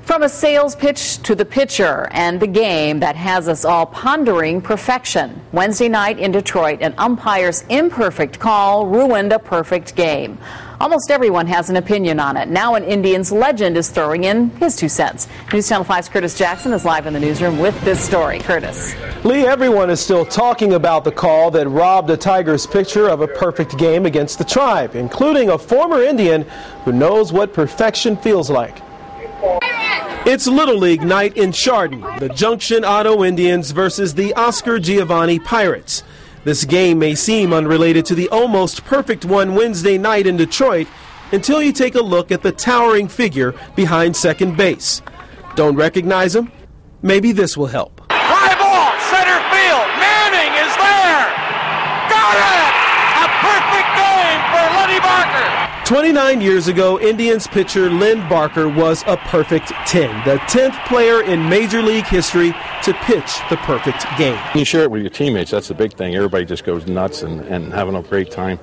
From a sales pitch to the pitcher and the game that has us all pondering perfection. Wednesday night in Detroit, an umpire's imperfect call ruined a perfect game. Almost everyone has an opinion on it. Now an Indians legend is throwing in his 2 cents. News Channel 5's Curtis Jackson is live in the newsroom with this story. Curtis. Lee, everyone is still talking about the call that robbed a Tigers pitcher of a perfect game against the Tribe, including a former Indian who knows what perfection feels like. It's Little League night in Chardon, the Junction Auto Indians versus the Oscar Giovanni Pirates. This game may seem unrelated to the almost perfect one Wednesday night in Detroit until you take a look at the towering figure behind second base. Don't recognize him? Maybe this will help. Fly ball, center field, Manning is there! Got it! A perfect game for Len Barker! 29 years ago, Indians pitcher Len Barker was a perfect 10, the 10th player in Major League history to pitch the perfect game. You share it with your teammates, that's the big thing. Everybody just goes nuts and having a great time.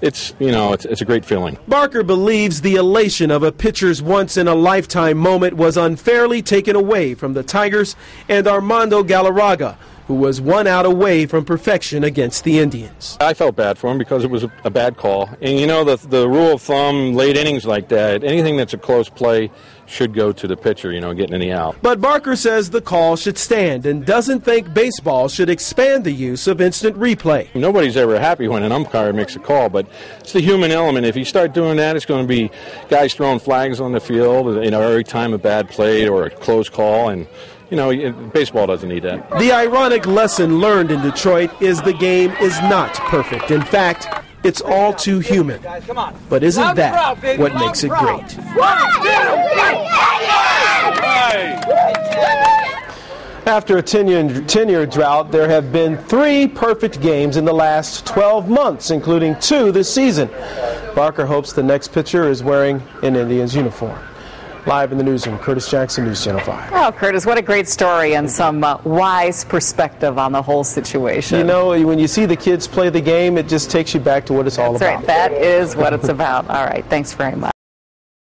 It's a great feeling. Barker believes the elation of a pitcher's once-in-a-lifetime moment was unfairly taken away from the Tigers and Armando Galarraga, who was 1 out away from perfection against the Indians. I felt bad for him because it was a bad call. And you know, the rule of thumb, late innings like that, anything that's a close play should go to the pitcher, getting any out. But Barker says the call should stand and doesn't think baseball should expand the use of instant replay. Nobody's ever happy when an umpire makes a call, but it's the human element. If you start doing that, it's going to be guys throwing flags on the field, every time a bad play or a close call, and baseball doesn't need that. The ironic lesson learned in Detroit is the game is not perfect. In fact, it's all too human. But isn't that what makes it great? After a 10-year drought, there have been 3 perfect games in the last 12 months, including 2 this season. Barker hopes the next pitcher is wearing an Indians uniform. Live in the newsroom, Curtis Jackson, News Channel 5. Oh, Curtis, what a great story and some wise perspective on the whole situation. When you see the kids play the game, it just takes you back to what it's all about. That's right. That is what it's about. All right. Thanks very much.